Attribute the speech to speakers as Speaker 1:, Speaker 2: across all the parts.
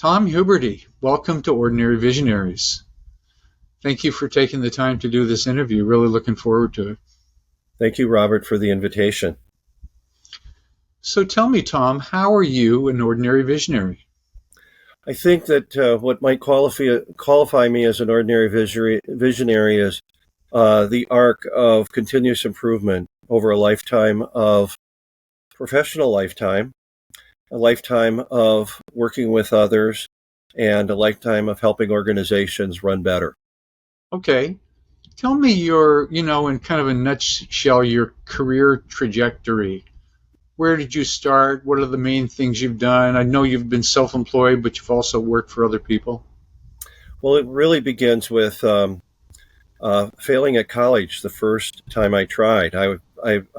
Speaker 1: Tom Huberty, welcome to Ordinary Visionaries. Thank you for taking the time to do this interview. Really looking forward to it.
Speaker 2: Thank you, Robert, for the invitation.
Speaker 1: So tell me, Tom, how are you an ordinary visionary?
Speaker 2: I think that what might qualify me as an ordinary visionary is the arc of continuous improvement over a lifetime of professional lifetime, a lifetime of working with others, and a lifetime of helping organizations run better.
Speaker 1: Okay. Tell me in kind of a nutshell, your career trajectory. Where did you start? What are the main things you've done? I know you've been self-employed, but you've also worked for other people.
Speaker 2: Well, it really begins with failing at college the first time I tried. I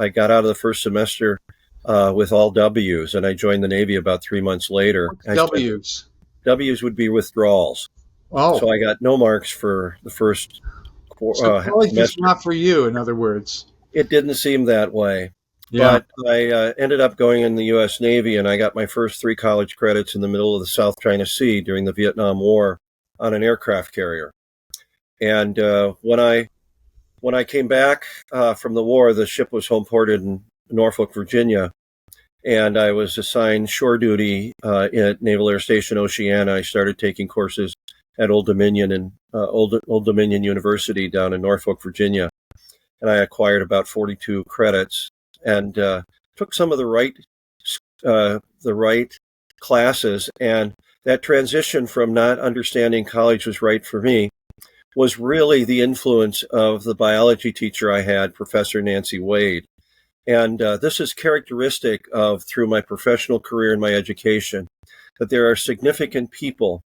Speaker 2: got out of the first semester with all W's, and I joined the Navy about 3 months later.
Speaker 1: W's?
Speaker 2: W's would be withdrawals.
Speaker 1: Oh.
Speaker 2: So I got no marks for the first
Speaker 1: so college is not for you, in other words.
Speaker 2: It didn't seem that way.
Speaker 1: Yeah.
Speaker 2: But I ended up going in the U.S. Navy, and I got my first 3 college credits in the middle of the South China Sea during the Vietnam War on an aircraft carrier. And when I came back from the war, the ship was home ported in Norfolk, Virginia, and I was assigned shore duty at Naval Air Station Oceana. I started taking courses at Old Dominion and Old Dominion University down in Norfolk, Virginia, and I acquired about 42 credits and took some of the right classes. And that transition from not understanding college was right for me was really the influence of the biology teacher I had, Professor Nancy Wade. And this is characteristic of, through my professional career and my education, that there are significant people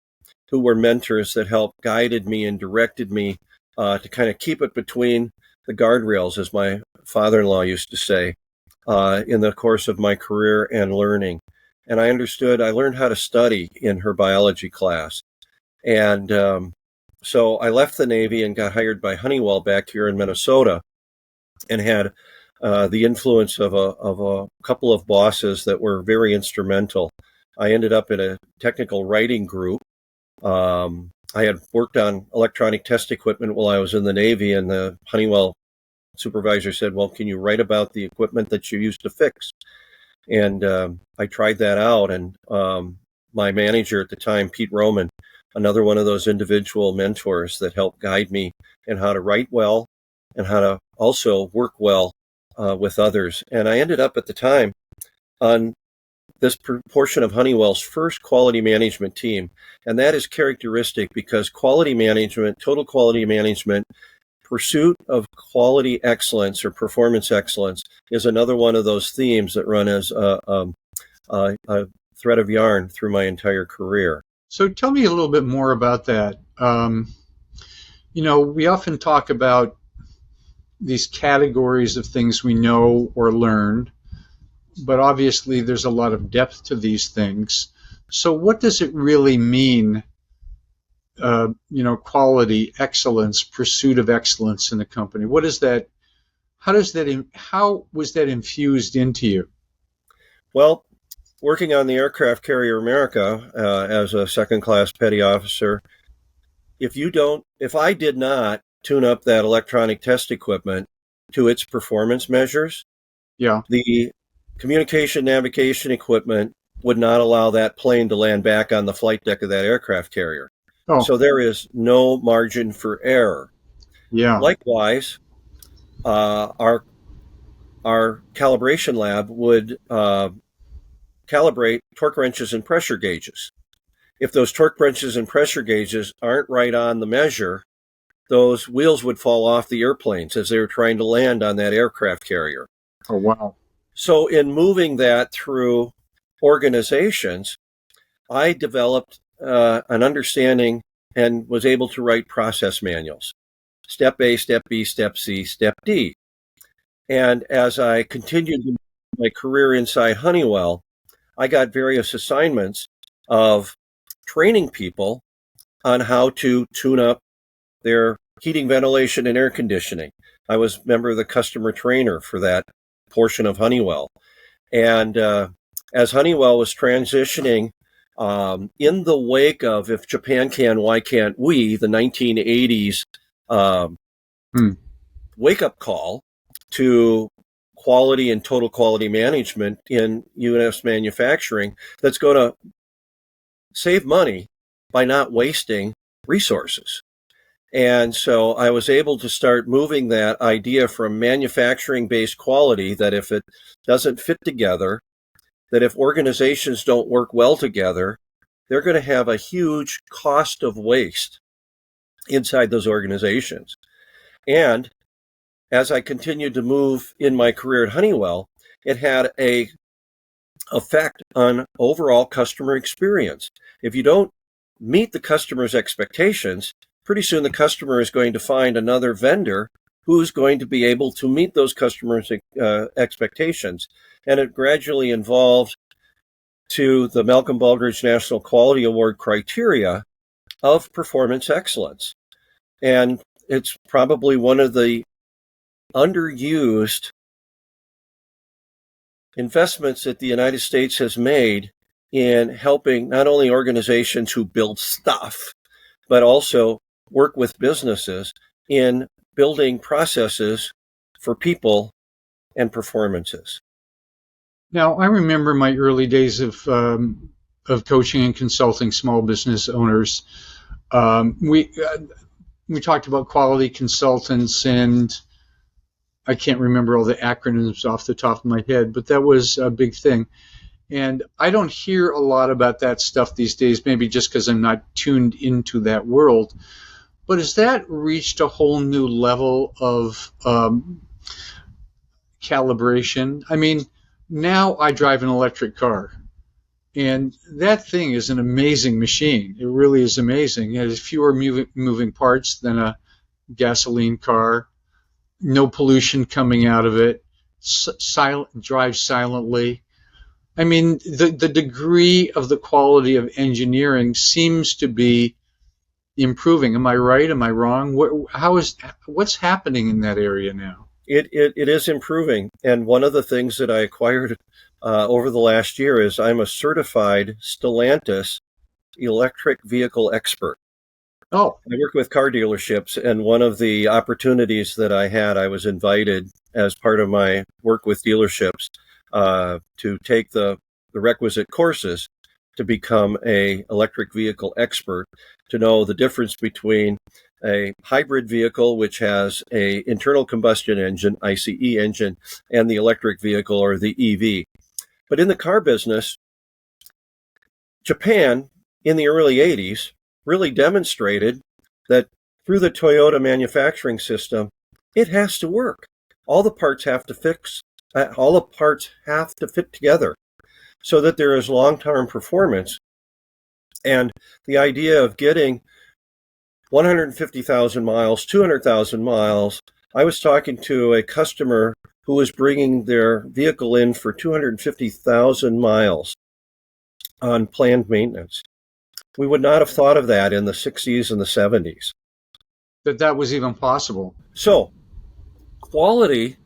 Speaker 2: who were mentors that helped guided me and directed me to kind of keep it between the guardrails, as my father-in-law used to say, in the course of my career and learning. And I learned how to study in her biology class. And so I left the Navy and got hired by Honeywell back here in Minnesota, and had the influence of a couple of bosses that were very instrumental. I ended up in a technical writing group. I had worked on electronic test equipment while I was in the Navy, and the Honeywell supervisor said, well, can you write about the equipment that you used to fix? And I tried that out, and my manager at the time, Pete Roman, another one of those individual mentors that helped guide me in how to write well and how to also work well with others. And I ended up at the time on this portion of Honeywell's first quality management team. And that is characteristic because quality management, total quality management, pursuit of quality excellence or performance excellence is another one of those themes that run as a thread of yarn through my entire career.
Speaker 1: So tell me a little bit more about that. We often talk about these categories of things we know or learned, but obviously there's a lot of depth to these things. So what does it really mean, quality, excellence, pursuit of excellence in a company? What is that? How was that infused into you?
Speaker 2: Well, working on the aircraft carrier America as a second-class petty officer, if I did not tune up that electronic test equipment to its performance measures, the communication navigation equipment would not allow that plane to land back on the flight deck of that aircraft carrier. Oh. So there is no margin for error.
Speaker 1: Yeah.
Speaker 2: Likewise, our calibration lab would calibrate torque wrenches and pressure gauges. If those torque wrenches and pressure gauges aren't right on the measure, those wheels would fall off the airplanes as they were trying to land on that aircraft carrier.
Speaker 1: Oh, wow.
Speaker 2: So in moving that through organizations, I developed an understanding and was able to write process manuals. Step A, Step B, Step C, Step D. And as I continued my career inside Honeywell, I got various assignments of training people on how to tune up their heating, ventilation, and air conditioning. I was a member of the customer trainer for that portion of Honeywell. And as Honeywell was transitioning In the wake of "If Japan Can, Why Can't We?", the 1980s wake-up call to quality and total quality management in U.S. manufacturing that's going to save money by not wasting resources. And so I was able to start moving that idea from manufacturing-based quality, that if it doesn't fit together, that if organizations don't work well together, they're going to have a huge cost of waste inside those organizations. And as I continued to move in my career at Honeywell, it had a effect on overall customer experience. If you don't meet the customer's expectations, pretty soon the customer is going to find another vendor who's going to be able to meet those customers' expectations. And it gradually evolved to the Malcolm Baldrige National Quality Award criteria of performance excellence. And it's probably one of the underused investments that the United States has made in helping not only organizations who build stuff, but also work with businesses in building processes for people and performances.
Speaker 1: Now, I remember my early days of coaching and consulting small business owners. We talked about quality consultants, and I can't remember all the acronyms off the top of my head, but that was a big thing. And I don't hear a lot about that stuff these days, maybe just because I'm not tuned into that world. But has that reached a whole new level of calibration? I mean, now I drive an electric car, and that thing is an amazing machine. It really is amazing. It has fewer moving parts than a gasoline car, no pollution coming out of it, drives silently. I mean, the degree of the quality of engineering seems to be improving. Am I right? Am I wrong? What's happening in that area now?
Speaker 2: It is improving. And one of the things that I acquired over the last year is I'm a certified Stellantis electric vehicle expert.
Speaker 1: Oh.
Speaker 2: I work with car dealerships, and one of the opportunities that I had, I was invited as part of my work with dealerships to take the requisite courses to become a electric vehicle expert, to know the difference between a hybrid vehicle, which has a internal combustion engine, ICE engine, and the electric vehicle, or the EV. But in the car business, Japan in the early 80s really demonstrated that through the Toyota manufacturing system, it has to work. All the parts have to fit together so that there is long-term performance. And the idea of getting 150,000 miles, 200,000 miles, I was talking to a customer who was bringing their vehicle in for 250,000 miles on planned maintenance. We would not have thought of that in the 60s and the 70s.
Speaker 1: That was even possible.
Speaker 2: So, quality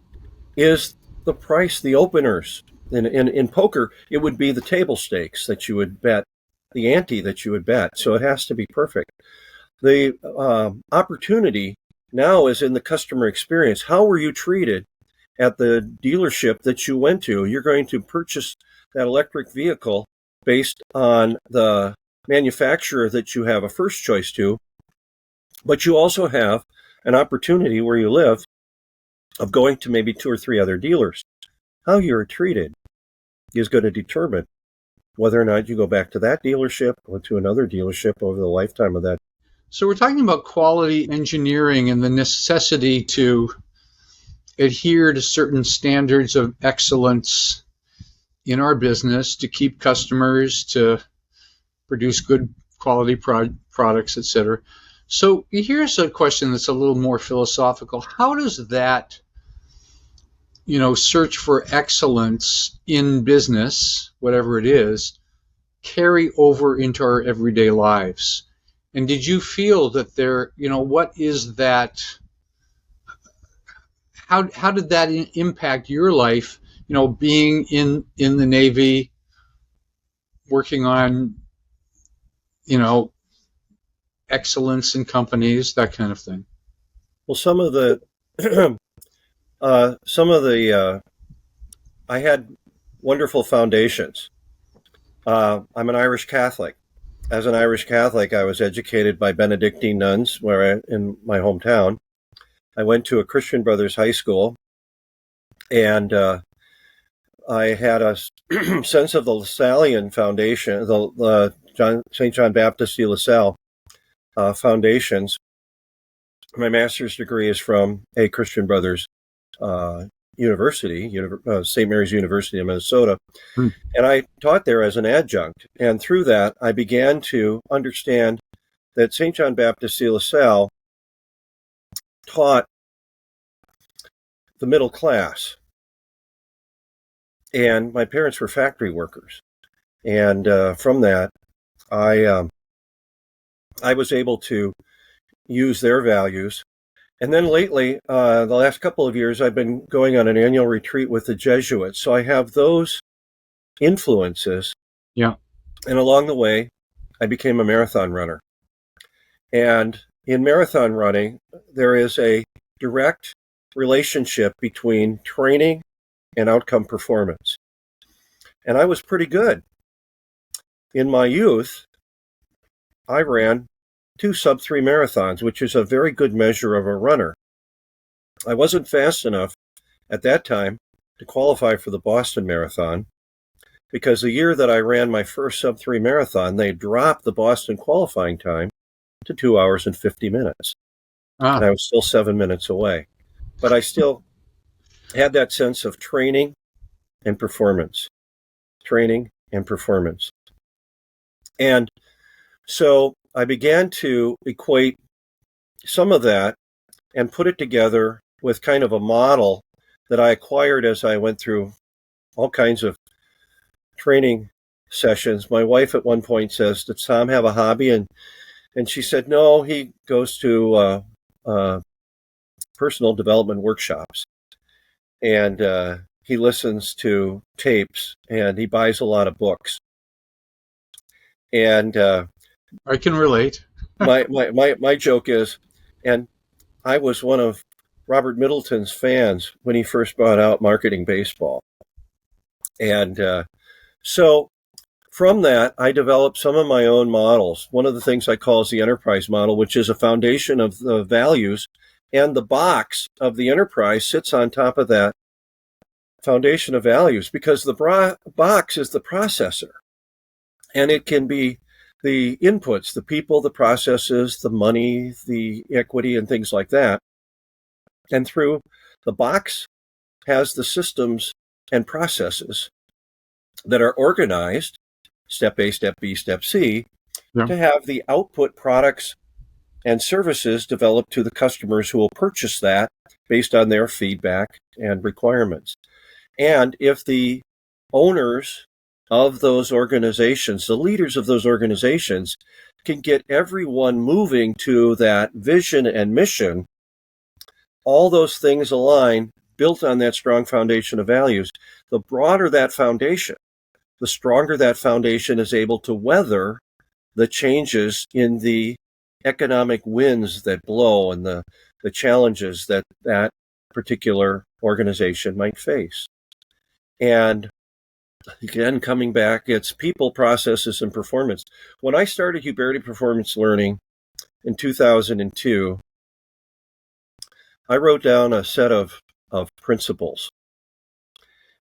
Speaker 2: is the price, the openers. In poker, it would be the table stakes that you would bet, the ante that you would bet. So it has to be perfect. The opportunity now is in the customer experience. How were you treated at the dealership that you went to? You're going to purchase that electric vehicle based on the manufacturer that you have a first choice to, but you also have an opportunity where you live of going to maybe 2 or 3 other dealers. How you're treated is going to determine whether or not you go back to that dealership or to another dealership over the lifetime of that.
Speaker 1: So we're talking about quality engineering and the necessity to adhere to certain standards of excellence in our business to keep customers, to produce good quality products, etc. So here's a question that's a little more philosophical. How does that, search for excellence in business, whatever it is, carry over into our everyday lives? And did you feel that what is that? How did that impact your life? Being in the Navy, working on you know, excellence in companies, that kind of thing?
Speaker 2: Well, I had wonderful foundations. I'm an Irish Catholic. As an Irish Catholic, I was educated by Benedictine nuns in my hometown. I went to a Christian Brothers high school, and I had a sense of the Lasallian foundation, the St. John Baptist de La Salle foundations. My master's degree is from a Christian Brothers university, St. Mary's University in Minnesota.
Speaker 1: Hmm.
Speaker 2: And I taught there as an adjunct. And through that, I began to understand that St. John Baptist de La Salle taught the middle class. And my parents were factory workers. And from that, I was able to use their values. And then lately, the last couple of years, I've been going on an annual retreat with the Jesuits. So I have those influences.
Speaker 1: Yeah.
Speaker 2: And along the way, I became a marathon runner. And in marathon running, there is a direct relationship between training and outcome performance. And I was pretty good. In my youth, I ran 2 sub-3 marathons, which is a very good measure of a runner. I wasn't fast enough at that time to qualify for the Boston Marathon, because the year that I ran my first sub-3 marathon, they dropped the Boston qualifying time to 2 hours and 50 minutes. And I was still 7 minutes away. But I still had that sense of training and performance. Training and performance. And so I began to equate some of that and put it together with kind of a model that I acquired as I went through all kinds of training sessions. My wife at one point says, "Does Tom have a hobby?" And she said, "No, he goes to personal development workshops, and he listens to tapes, and he buys a lot of books." And
Speaker 1: I can relate.
Speaker 2: my joke is, and I was one of Robert Middleton's fans when he first brought out Marketing Baseball. And so from that, I developed some of my own models. One of the things I call is the enterprise model, which is a foundation of the values, and the box of the enterprise sits on top of that foundation of values, because the box is the processor, and it can be the inputs, the people, the processes, the money, the equity, and things like that. And through the box has the systems and processes that are organized, step A, step B, step C, to have the output products and services developed to the customers who will purchase that based on their feedback and requirements. And if the owners of those organizations, the leaders of those organizations, can get everyone moving to that vision and mission, all those things align, built on that strong foundation of values. The broader that foundation, the stronger that foundation is able to weather the changes in the economic winds that blow and the challenges that that particular organization might face. And again, coming back, it's people, processes, and performance. When I started Huberty Performance Learning in 2002, I wrote down a set of principles.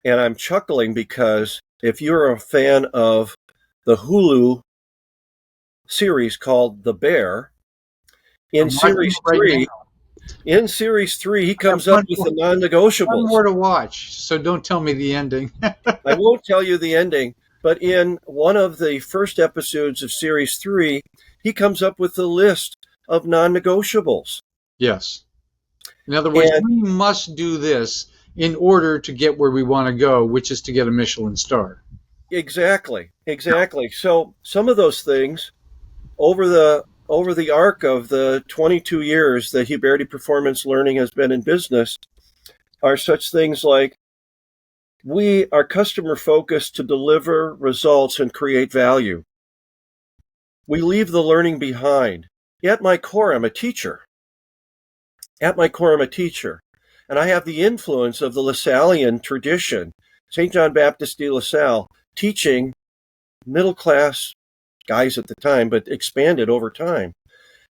Speaker 2: And I'm chuckling because if you're a fan of the Hulu series called The Bear, in series 3, he comes up with the non-negotiables.
Speaker 1: One more to watch, so don't tell me the ending.
Speaker 2: I won't tell you the ending, but in one of the first episodes of series 3, he comes up with a list of non-negotiables.
Speaker 1: Yes. In other words, we must do this in order to get where we want to go, which is to get a Michelin star.
Speaker 2: Exactly. So some of those things over the arc of the 22 years that Huberty Performance Learning has been in business are such things like, we are customer focused to deliver results and create value. We leave the learning behind. At my core, I'm a teacher. And I have the influence of the Lasallian tradition, St. John Baptist de La Salle, teaching middle class guys at the time, but expanded over time.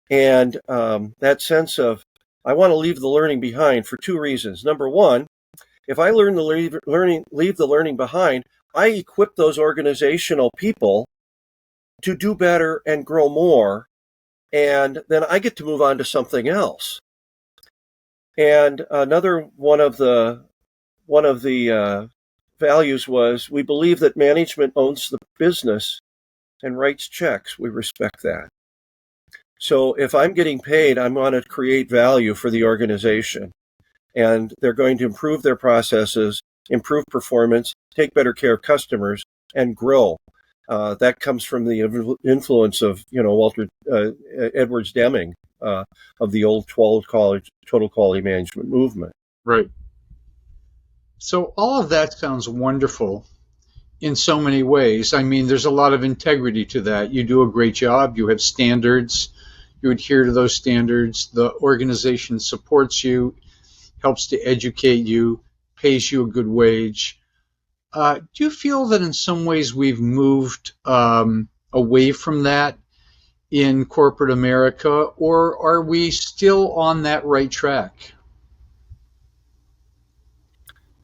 Speaker 2: And that sense of, I want to leave the learning behind for two reasons. Number one, if I leave the learning behind, I equip those organizational people to do better and grow more, and then I get to move on to something else. And another one of the values was, we believe that management owns the business and writes checks. We respect that. So if I'm getting paid, I'm going to create value for the organization, and they're going to improve their processes, improve performance, take better care of customers, and grow. That comes from the influence of, Walter Edwards Deming of the old total quality management movement.
Speaker 1: Right. So all of that sounds wonderful in so many ways. I mean, there's a lot of integrity to that. You do a great job. You have standards. You adhere to those standards. The organization supports you, helps to educate you, pays you a good wage. Do you feel that in some ways we've moved away from that in corporate America, or are we still on that right track?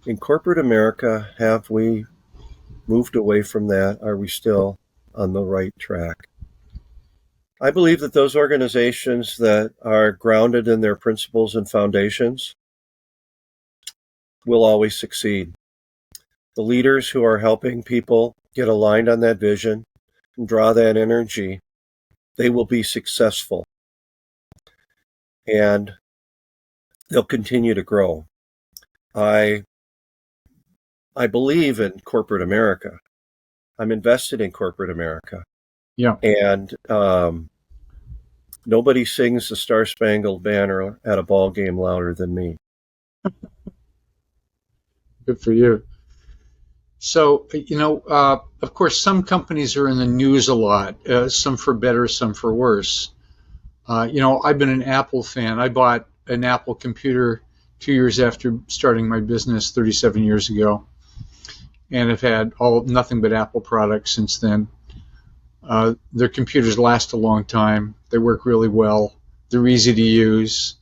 Speaker 2: In corporate America, have we moved away from that? Are we still on the right track? I believe that those organizations that are grounded in their principles and foundations will always succeed. The leaders who are helping people get aligned on that vision and draw that energy, they will be successful. And they'll continue to grow. I believe in corporate America. I'm invested in corporate America.
Speaker 1: Yeah.
Speaker 2: And nobody sings the Star-Spangled Banner at a ball game louder than me.
Speaker 1: Good for you. So, of course, some companies are in the news a lot, some for better, some for worse. I've been an Apple fan. I bought an Apple computer 2 years after starting my business 37 years ago, and have had nothing but Apple products since then. Their computers last a long time. They work really well. They're easy to use.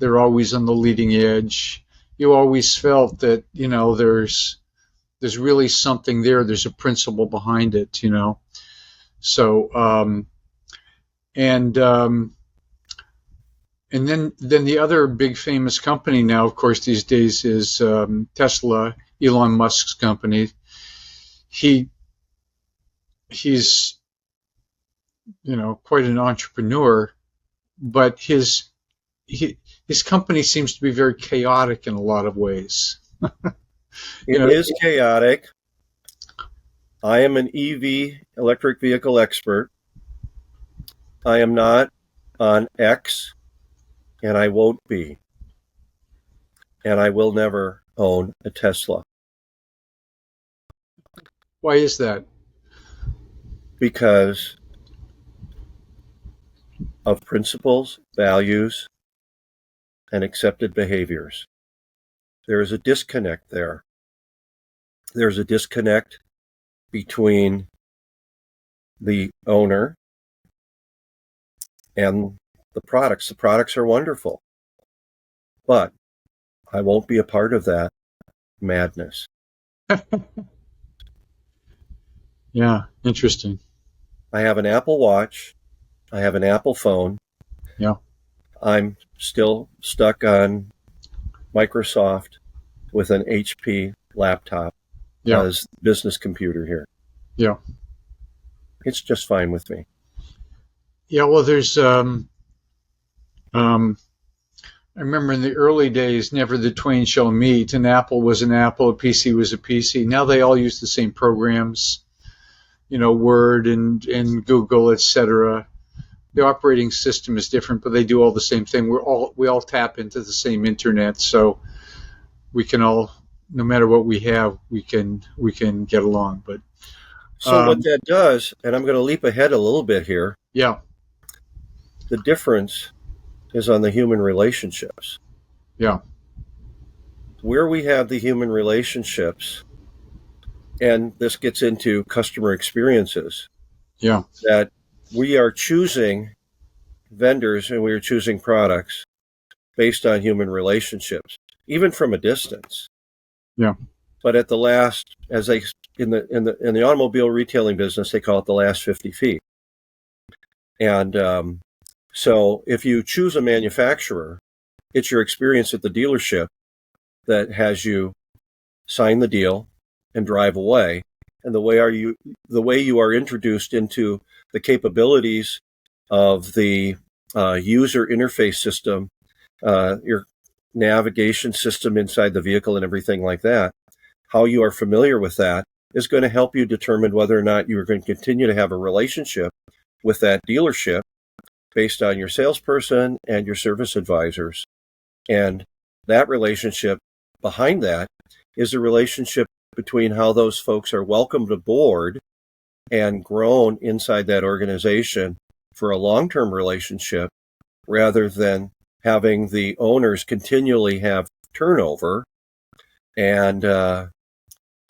Speaker 1: They're always on the leading edge. You always felt that, there's really something there. There's a principle behind it, So, and then the other big famous company now, of course, these days is Tesla, Elon Musk's company. He's quite an entrepreneur, but his company seems to be very chaotic in a lot of ways.
Speaker 2: It is chaotic. I am an EV, electric vehicle expert. I am not on X, and I won't be. And I will never own a Tesla.
Speaker 1: Why is that?
Speaker 2: Because of principles, values, and accepted behaviors. There is a disconnect there. There's a disconnect between the owner and the products. The products are wonderful, but I won't be a part of that madness.
Speaker 1: Yeah, interesting.
Speaker 2: I have an Apple Watch. I have an Apple phone.
Speaker 1: Yeah.
Speaker 2: I'm still stuck on Microsoft with an HP laptop as business computer here.
Speaker 1: Yeah.
Speaker 2: It's just fine with me.
Speaker 1: Yeah, well, there's I remember in the early days, never the twain shall meet. An Apple was an Apple, a PC was a PC. Now they all use the same programs, Word and Google, etc. The operating system is different, but they do all the same thing. We all tap into the same internet, so we can all, no matter what we have, we can get along. But
Speaker 2: So what that does, and I'm going to leap ahead a little bit here,
Speaker 1: Yeah,
Speaker 2: the difference is on the human relationships.
Speaker 1: yeah,
Speaker 2: Where we have the human relationships, and this gets into customer experiences,
Speaker 1: yeah,
Speaker 2: that we are choosing vendors and we are choosing products based on human relationships, even from a distance.
Speaker 1: yeah,
Speaker 2: But at the last, as they in the automobile retailing business, they call it the last 50 feet. And so if you choose a manufacturer, it's your experience at the dealership that has you sign the deal and drive away. And the way you are introduced into the capabilities of the user interface system, your navigation system inside the vehicle and everything like that, how you are familiar with that is going to help you determine whether or not you are going to continue to have a relationship with that dealership based on your salesperson and your service advisors. And that relationship behind that is a relationship between how those folks are welcomed aboard and grown inside that organization for a long-term relationship, rather than having the owners continually have turnover and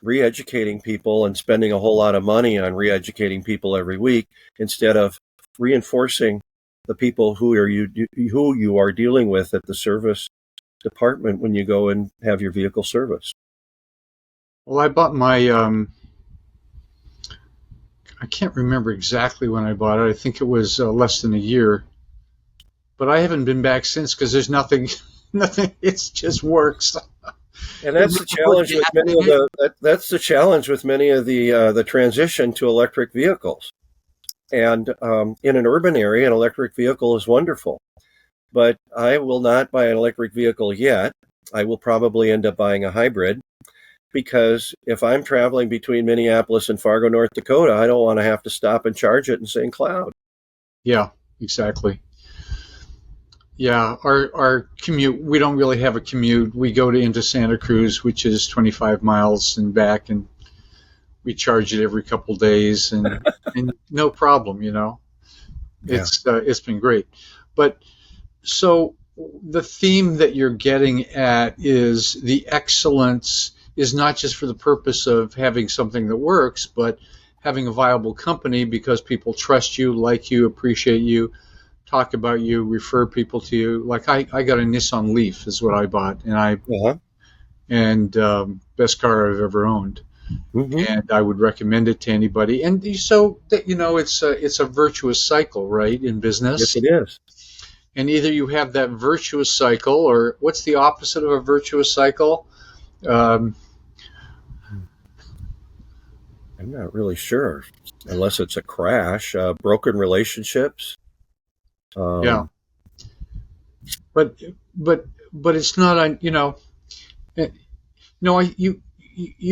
Speaker 2: re-educating people and spending a whole lot of money on re-educating people every week, instead of reinforcing the people who you are dealing with at the service department when you go and have your vehicle serviced.
Speaker 1: Well, I bought my, I can't remember exactly when I bought it. I think it was less than a year. But I haven't been back since because there's nothing, nothing, it just works.
Speaker 2: And that's the challenge with many of the transition to electric vehicles. And in an urban area, an electric vehicle is wonderful. But I will not buy an electric vehicle yet. I will probably end up buying a hybrid, because if I'm traveling between Minneapolis and Fargo, North Dakota, I don't want to have to stop and charge it in St. Cloud.
Speaker 1: Yeah, exactly. Yeah, our commute, we don't really have a commute. We go into Santa Cruz, which is 25 miles and back, and we charge it every couple days, and no problem, you know. It's been great. But so the theme that you're getting at is the excellence is not just for the purpose of having something that works, but having a viable company because people trust you, like you, appreciate you, talk about you, refer people to you. Like I got a Nissan Leaf is what I bought, and best car I've ever owned. Mm-hmm. And I would recommend it to anybody. And so that, you know, it's a virtuous cycle, right, in business.
Speaker 2: Yes, it is.
Speaker 1: And either you have that virtuous cycle, or what's the opposite of a virtuous cycle?
Speaker 2: I'm not really sure, unless it's a crash, broken relationships.
Speaker 1: Yeah, but it's not, you know. No, you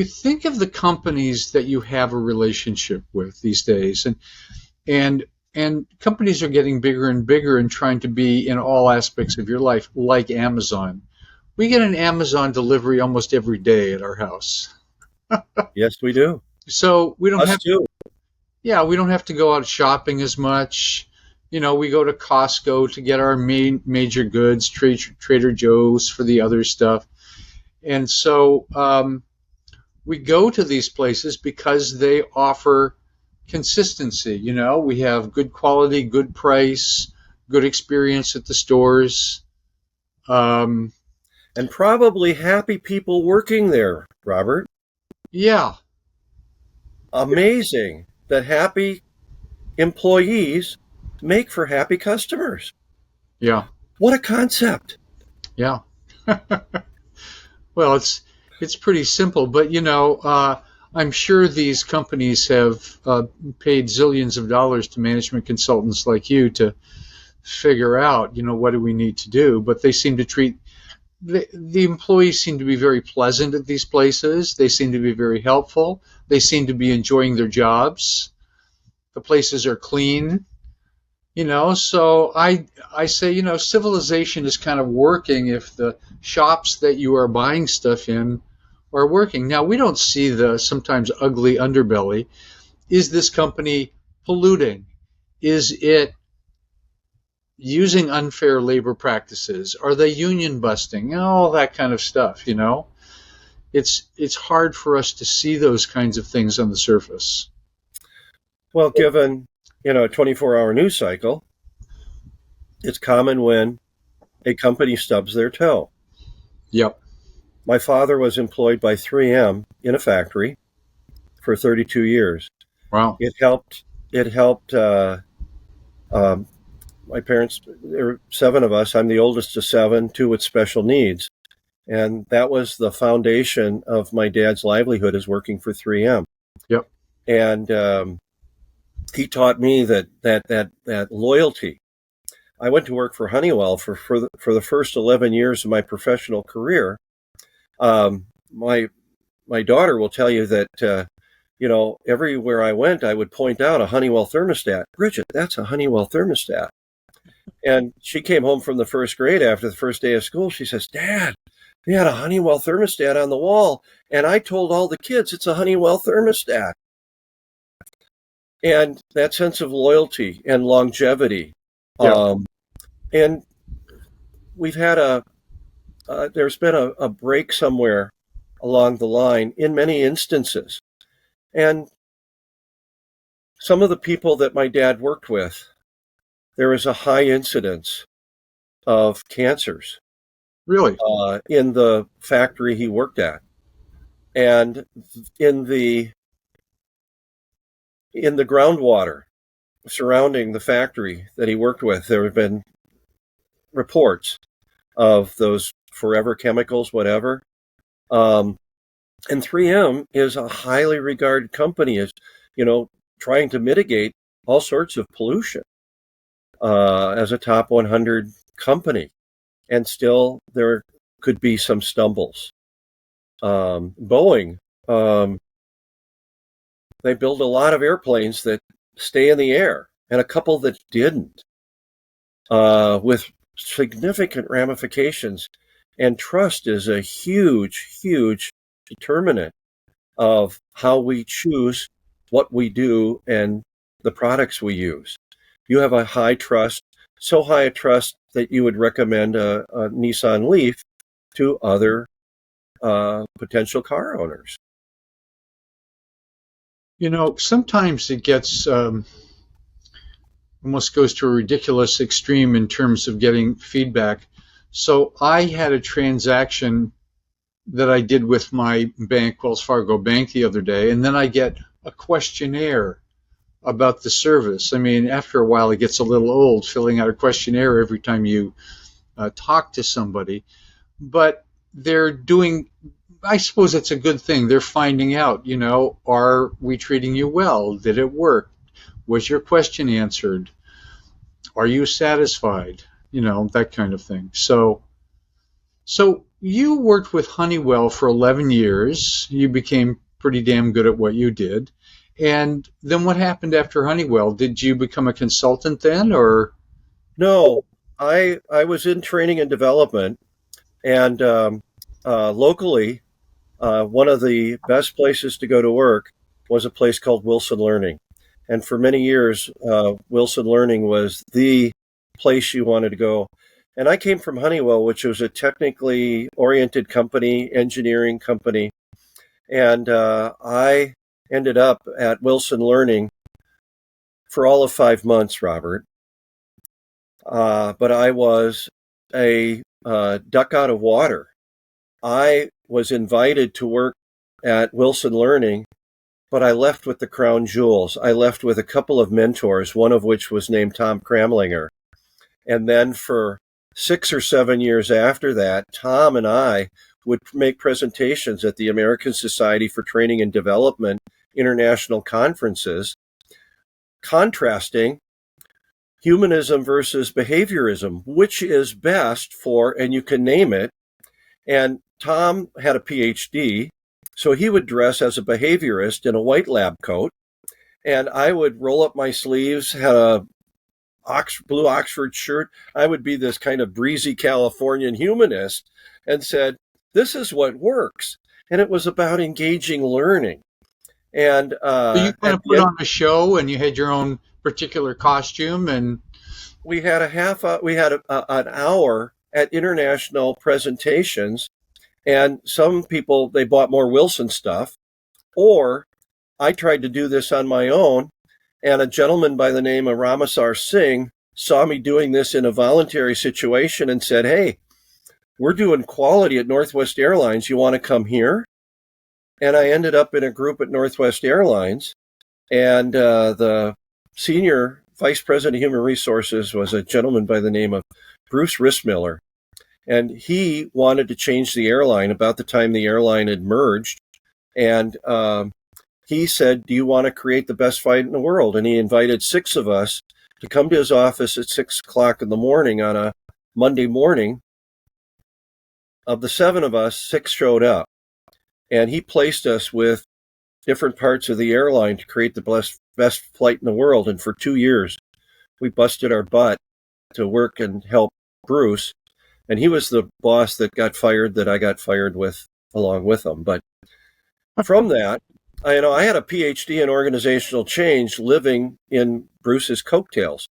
Speaker 1: think of the companies that you have a relationship with these days, and companies are getting bigger and bigger and trying to be in all aspects of your life, like Amazon. We get an Amazon delivery almost every day at our house.
Speaker 2: Yes, we do.
Speaker 1: So we don't
Speaker 2: Us too.
Speaker 1: Yeah, we don't have to go out shopping as much. You know, we go to Costco to get our major goods, Trader Joe's for the other stuff. And so we go to these places because they offer consistency. You know, we have good quality, good price, good experience at the stores.
Speaker 2: And probably happy people working there, Robert.
Speaker 1: Yeah.
Speaker 2: Amazing that happy employees make for happy customers.
Speaker 1: Yeah.
Speaker 2: What a concept.
Speaker 1: Yeah. Well, it's pretty simple, but you know, I'm sure these companies have paid zillions of dollars to management consultants like you to figure out, you know, what do we need to do. But they seem to treat the employees seem to be very pleasant at these places. They seem to be very helpful. They seem to be enjoying their jobs. The places are clean. You know, so I say, you know, civilization is kind of working if the shops that you are buying stuff in are working. Now, we don't see the sometimes ugly underbelly is this company polluting? Is it using unfair labor practices? Are they union busting? All that kind of stuff, you know? It's hard for us to see those kinds of things on the surface.
Speaker 2: Well, given, a 24-hour news cycle, it's common when a company stubs their toe.
Speaker 1: Yep.
Speaker 2: My father was employed by 3M in a factory for 32 years.
Speaker 1: Wow.
Speaker 2: It helped. Um, my parents, there were 7 of us. I'm the oldest of 7, 2 with special needs. And that was the foundation of my dad's livelihood, is working for 3M.
Speaker 1: Yep.
Speaker 2: And he taught me that loyalty. I went to work for Honeywell for the first 11 years of my professional career. My daughter will tell you that everywhere I went, I would point out a Honeywell thermostat. Bridget, that's a Honeywell thermostat. And she came home from the first grade after the first day of school. She says, Dad, they had a Honeywell thermostat on the wall, and I told all the kids it's a Honeywell thermostat. And that sense of loyalty and longevity.
Speaker 1: Yeah.
Speaker 2: And we've had there's been a break somewhere along the line in many instances. And some of the people that my dad worked with, there was a high incidence of cancers.
Speaker 1: Really?
Speaker 2: In the factory he worked at. And in the groundwater surrounding the factory that he worked with, there have been reports of those forever chemicals, whatever. And 3M is a highly regarded company, is, trying to mitigate all sorts of pollution as a top 100 company. And still there could be some stumbles. Boeing, they build a lot of airplanes that stay in the air, and a couple that didn't, with significant ramifications. And trust is a huge, huge determinant of how we choose what we do and the products we use. You have a high trust, so high a trust that you would recommend a Nissan Leaf to other potential car owners.
Speaker 1: Sometimes it gets almost goes to a ridiculous extreme in terms of getting feedback. So I had a transaction that I did with my bank, Wells Fargo Bank, the other day, and then I get a questionnaire about the service. I mean, after a while, it gets a little old filling out a questionnaire every time you talk to somebody. But they're doing, I suppose it's a good thing. They're finding out, are we treating you well? Did it work? Was your question answered? Are you satisfied? That kind of thing. So you worked with Honeywell for 11 years. You became pretty damn good at what you did. And then what happened after Honeywell? Did you become a consultant then, or?
Speaker 2: No, I was in training and development, and locally, one of the best places to go to work was a place called Wilson Learning. And for many years, Wilson Learning was the place you wanted to go. And I came from Honeywell, which was a technically oriented company, engineering company. And I ended up at Wilson Learning for all of 5 months, Robert. But I was a duck out of water. I was invited to work at Wilson Learning, but I left with the crown jewels. I left with a couple of mentors, one of which was named Tom Kramlinger. And then for 6 or 7 years after that, Tom and I would make presentations at the American Society for Training and Development international conferences, contrasting humanism versus behaviorism, which is best for, and you can name it. And Tom had a PhD, so he would dress as a behaviorist in a white lab coat, and I would roll up my sleeves, had a blue Oxford shirt. I would be this kind of breezy Californian humanist and said, this is what works. And it was about engaging learning. And
Speaker 1: So you kind
Speaker 2: at
Speaker 1: of
Speaker 2: the
Speaker 1: put
Speaker 2: end,
Speaker 1: on a show, and you had your own particular costume, and
Speaker 2: we had an hour at international presentations, and some people they bought more Wilson stuff, or I tried to do this on my own, and a gentleman by the name of Ramasar Singh saw me doing this in a voluntary situation and said, "Hey, we're doing quality at Northwest Airlines. You want to come here?" And I ended up in a group at Northwest Airlines, and the senior vice president of human resources was a gentleman by the name of Bruce Rissmiller. And he wanted to change the airline about the time the airline had merged. And he said, "Do you want to create the best fight in the world?" And he invited 6 of us to come to his office at 6 o'clock in the morning on a Monday morning. Of the 7 of us, 6 showed up. And he placed us with different parts of the airline to create the best flight in the world. And for 2 years, we busted our butt to work and help Bruce. And he was the boss that got fired, that I got fired with along with him. But from that, I had a PhD in organizational change living in Bruce's coattails.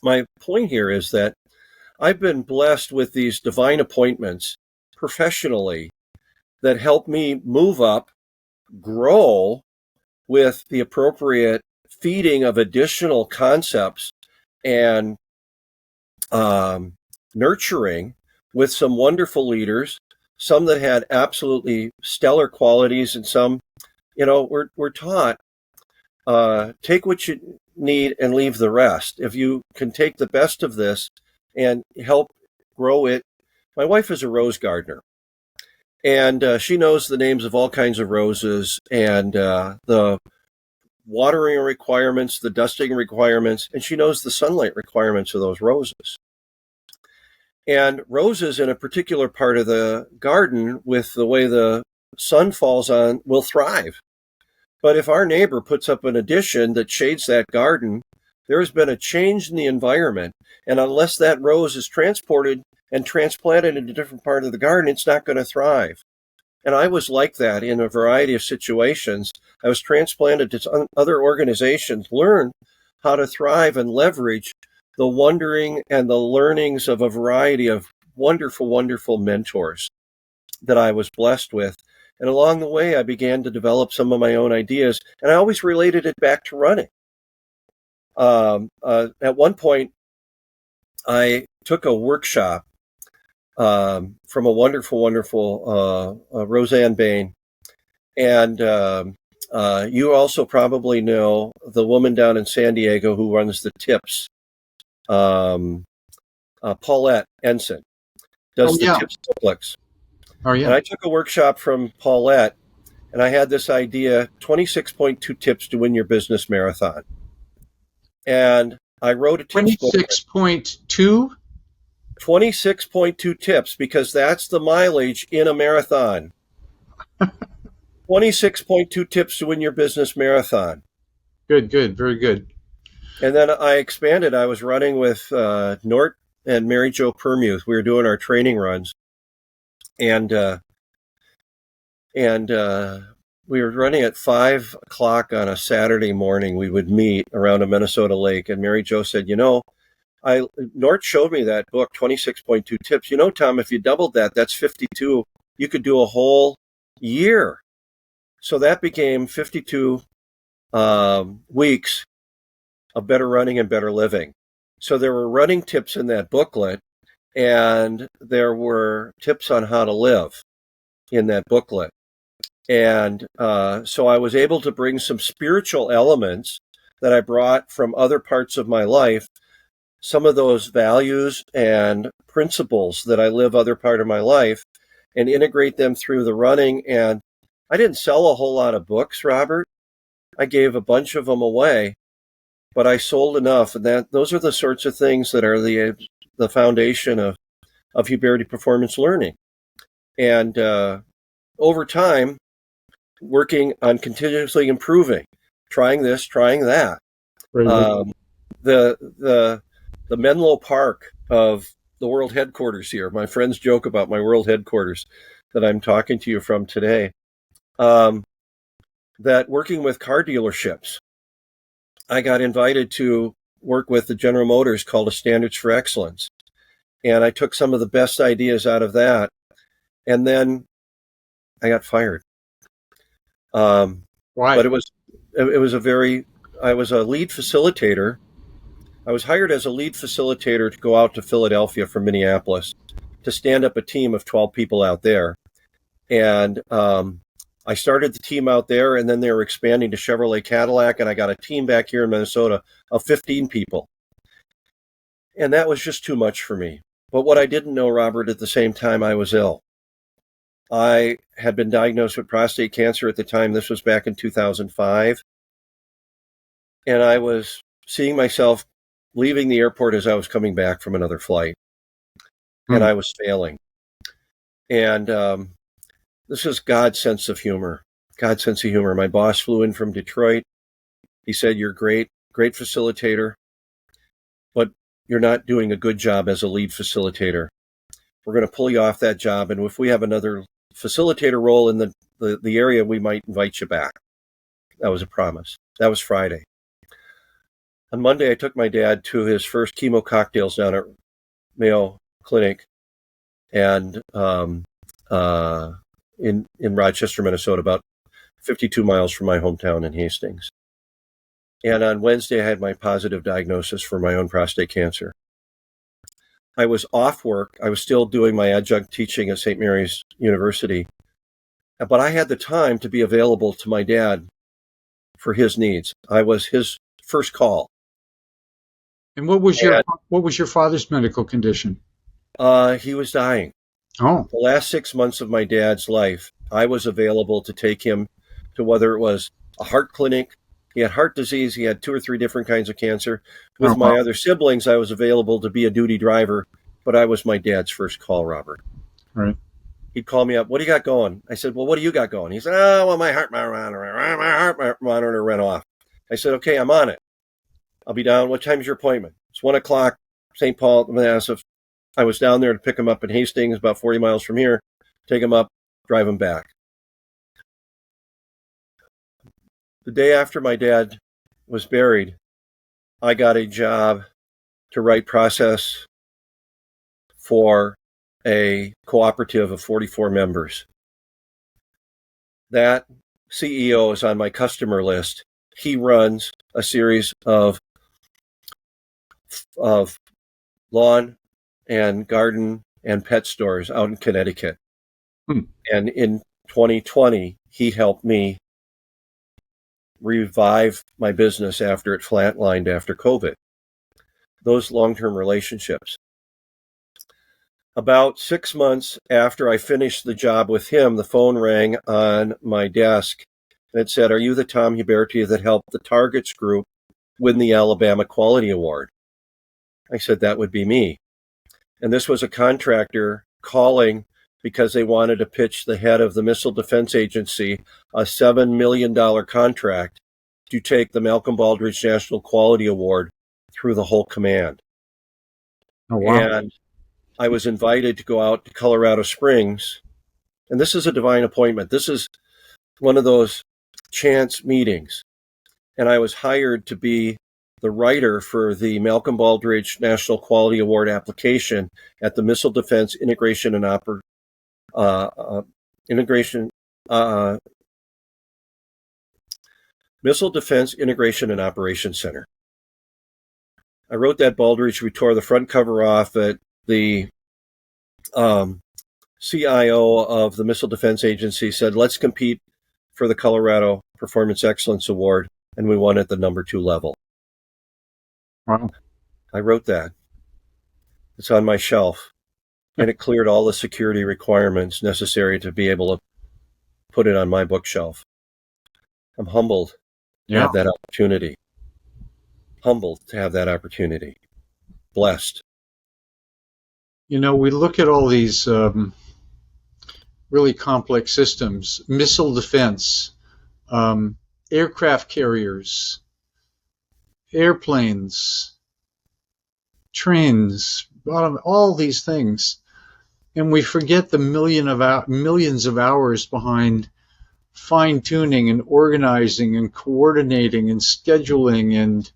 Speaker 2: My point here is that I've been blessed with these divine appointments professionally that help me move up, grow with the appropriate feeding of additional concepts and nurturing with some wonderful leaders, some that had absolutely stellar qualities, and some, we're taught, take what you need and leave the rest. If you can take the best of this and help grow it. My wife is a rose gardener, and she knows the names of all kinds of roses and the watering requirements, the dusting requirements, and she knows the sunlight requirements of those roses. And roses in a particular part of the garden, with the way the sun falls on, will thrive. But if our neighbor puts up an addition that shades that garden, there has been a change in the environment. And unless that rose is transported and transplanted into a different part of the garden, it's not going to thrive. And I was like that in a variety of situations. I was transplanted to other organizations, learned how to thrive and leverage the wondering and the learnings of a variety of wonderful, wonderful mentors that I was blessed with. And along the way, I began to develop some of my own ideas, and I always related it back to running. At one point, I took a workshop from a wonderful, wonderful Roseanne Bain. And you also probably know the woman down in San Diego who runs the TIPS, Paulette Ensign, does the TIPS Complex.
Speaker 1: Oh, yeah.
Speaker 2: And I took a workshop from Paulette, and I had this idea, 26.2 tips to win your business marathon. And I wrote a tips book.
Speaker 1: 26.2?
Speaker 2: 26.2 tips, because that's the mileage in a marathon. 26.2 tips to win your business marathon.
Speaker 1: Good, very good.
Speaker 2: And then I expanded. I was running with Nort and Mary Jo Permuth. We were doing our training runs. And we were running at 5 o'clock on a Saturday morning. We would meet around a Minnesota lake. And Mary Jo said, Nort showed me that book, 26.2 tips. Tom, if you doubled that, that's 52. You could do a whole year. So that became 52 weeks of better running and better living. So there were running tips in that booklet, and there were tips on how to live in that booklet. And so I was able to bring some spiritual elements that I brought from other parts of my life, some of those values and principles that I live other part of my life, and integrate them through the running. And I didn't sell a whole lot of books, Robert. I gave a bunch of them away, but I sold enough. And those are the sorts of things that are the foundation of Huberty Performance Learning. And over time, working on continuously improving, trying this, trying that. The Menlo Park of the world headquarters here. My friends joke about my world headquarters that I'm talking to you from today. that working with car dealerships, I got invited to work with the General Motors called a Standards for Excellence. And I took some of the best ideas out of that. And then I got fired.
Speaker 1: Why?
Speaker 2: But it was I was a lead facilitator. I was hired as a lead facilitator to go out to Philadelphia from Minneapolis to stand up a team of 12 people out there. And I started the team out there, and then they were expanding to Chevrolet Cadillac, and I got a team back here in Minnesota of 15 people. And that was just too much for me. But what I didn't know, Robert, at the same time, I was ill. I had been diagnosed with prostate cancer at the time. This was back in 2005. And I was seeing myself leaving the airport as I was coming back from another flight. And I was failing. And this is God's sense of humor. God's sense of humor. My boss flew in from Detroit. He said, "You're great facilitator, but you're not doing a good job as a lead facilitator. We're going to pull you off that job, and if we have another facilitator role in the area, we might invite you back." That was a promise. That was Friday. On Monday, I took my dad to his first chemo cocktails down at Mayo Clinic, and in Rochester, Minnesota, about 52 miles from my hometown in Hastings. And on Wednesday, I had my positive diagnosis for my own prostate cancer. I was off work. I was still doing my adjunct teaching at St. Mary's University, but I had the time to be available to my dad for his needs. I was his first call.
Speaker 1: And what was your father's medical condition?
Speaker 2: He was dying.
Speaker 1: Oh.
Speaker 2: The last 6 months of my dad's life, I was available to take him to whether it was a heart clinic. He had heart disease. He had 2 or 3 different kinds of cancer. With my other siblings, I was available to be a duty driver, but I was my dad's first call, Robert.
Speaker 1: Right.
Speaker 2: He'd call me up. "What do you got going?" I said, "Well, what do you got going?" He said, "Oh, well, my heart monitor went off." I said, "Okay, I'm on it. I'll be down. What time's your appointment?" It's 1 o'clock, St. Paul, Massive. I was down there to pick him up in Hastings, about 40 miles from here, take him up, drive him back. The day after my dad was buried, I got a job to write process for a cooperative of 44 members. That CEO is on my customer list. He runs a series of lawn and garden and pet stores out in Connecticut. And in 2020, he helped me revive my business after it flatlined after COVID. Those long-term relationships. About 6 months after I finished the job with him, the phone rang on my desk and it said, "Are you the Tom Huberty that helped the Targets Group win the Alabama Quality Award?" I said, "That would be me." And this was a contractor calling because they wanted to pitch the head of the Missile Defense Agency a $7 million contract to take the Malcolm Baldrige National Quality Award through the whole command.
Speaker 1: Oh, wow.
Speaker 2: And I was invited to go out to Colorado Springs. And this is a divine appointment. This is one of those chance meetings. And I was hired to be the writer for the Malcolm Baldrige National Quality Award application at the Missile Defense Integration and Missile Defense Integration and Operations Center. I wrote that Baldrige. We tore the front cover off. At the CIO of the Missile Defense Agency said, "Let's compete for the Colorado Performance Excellence Award," and we won at the number 2 level.
Speaker 1: Wow.
Speaker 2: I wrote that. It's on my shelf, and it cleared all the security requirements necessary to be able to put it on my bookshelf. I'm humbled to have that opportunity. Humbled to have that opportunity. Blessed.
Speaker 1: You know, we look at all these really complex systems, missile defense, aircraft carriers, airplanes, trains, all these things, and we forget the millions of hours behind fine tuning and organizing and coordinating and scheduling and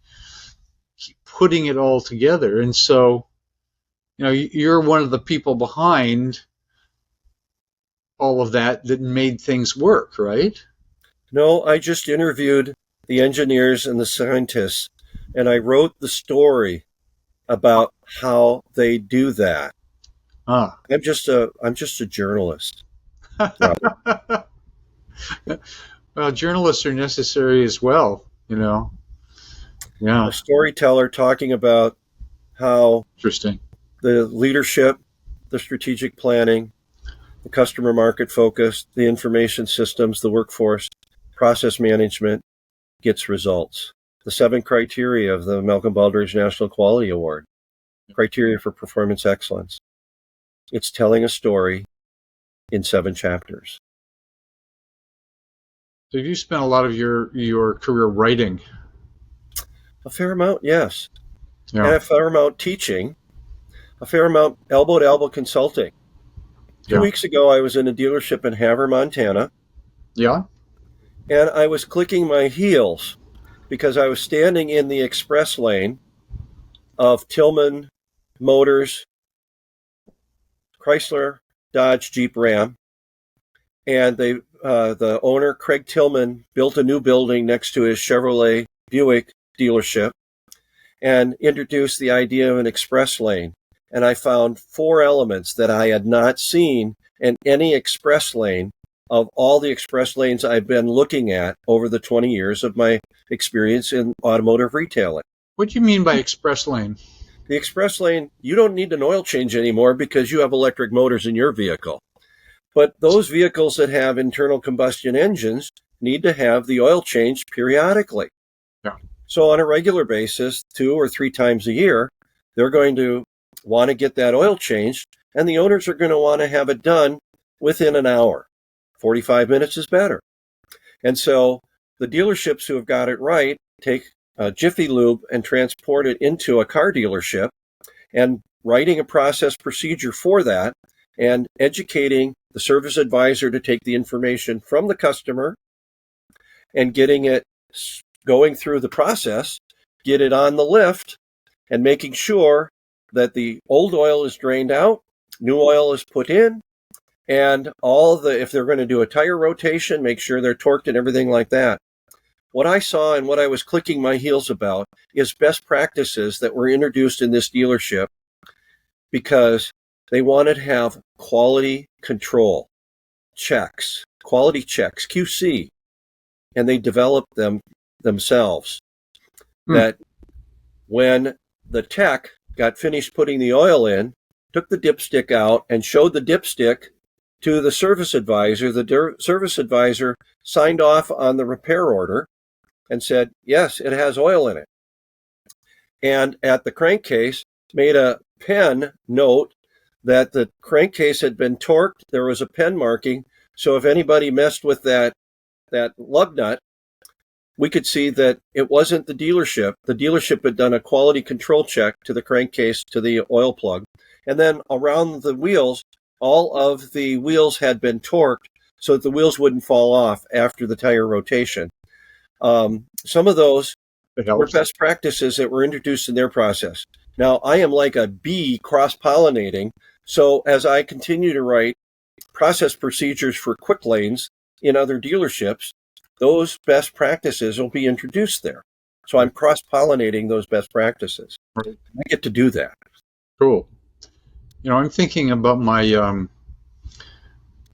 Speaker 1: putting it all together. And so, you're one of the people behind all of that made things work, right?
Speaker 2: No, I just interviewed the engineers and the scientists, and I wrote the story about how they do that.
Speaker 1: Ah.
Speaker 2: I'm just a journalist, Robert.
Speaker 1: Well, journalists are necessary as well, Yeah,
Speaker 2: A storyteller talking about how
Speaker 1: interesting.
Speaker 2: the leadership, the strategic planning, the customer market focus, the information systems, the workforce, process management gets results. The 7 criteria of the Malcolm Baldrige National Quality Award, criteria for performance excellence. It's telling a story in 7 chapters.
Speaker 1: So you spent a lot of your career writing.
Speaker 2: A fair amount, yes.
Speaker 1: Yeah.
Speaker 2: And a fair amount teaching, a fair amount elbow-to-elbow consulting. 2 weeks ago, I was in a dealership in Havre, Montana.
Speaker 1: Yeah.
Speaker 2: And I was clicking my heels because I was standing in the express lane of Tillman Motors, Chrysler, Dodge, Jeep, Ram. And the owner, Craig Tillman, built a new building next to his Chevrolet Buick dealership and introduced the idea of an express lane. And I found 4 elements that I had not seen in any express lane of all the express lanes I've been looking at over the 20 years of my experience in automotive retailing.
Speaker 1: What do you mean by express lane?
Speaker 2: The express lane, you don't need an oil change anymore because you have electric motors in your vehicle. But those vehicles that have internal combustion engines need to have the oil changed periodically.
Speaker 1: Yeah.
Speaker 2: So on a regular basis, 2 or 3 times a year, they're going to want to get that oil changed, and the owners are going to want to have it done within an hour. 45 minutes is better. And so the dealerships who have got it right take Jiffy Lube and transport it into a car dealership and writing a process procedure for that and educating the service advisor to take the information from the customer and getting it going through the process, get it on the lift, and making sure that the old oil is drained out, new oil is put in, and if they're going to do a tire rotation, make sure they're torqued and everything like that. What I saw and what I was clicking my heels about is best practices that were introduced in this dealership because they wanted to have quality control checks, quality checks, QC, and they developed them themselves. That when the tech got finished putting the oil in, took the dipstick out and showed the dipstick to the service advisor. The service advisor signed off on the repair order and said, yes, it has oil in it. And at the crankcase, made a pen note that the crankcase had been torqued. There was a pen marking. So if anybody messed with that lug nut, we could see that it wasn't the dealership. The dealership had done a quality control check to the crankcase, to the oil plug. And then around the wheels, all of the wheels had been torqued so that the wheels wouldn't fall off after the tire rotation. Some of those were best practices that were introduced in their process. Now, I am like a bee cross-pollinating. So as I continue to write process procedures for quick lanes in other dealerships, those best practices will be introduced there. So I'm cross-pollinating those best practices.
Speaker 1: Right.
Speaker 2: I get to do that.
Speaker 1: Cool. I'm thinking about my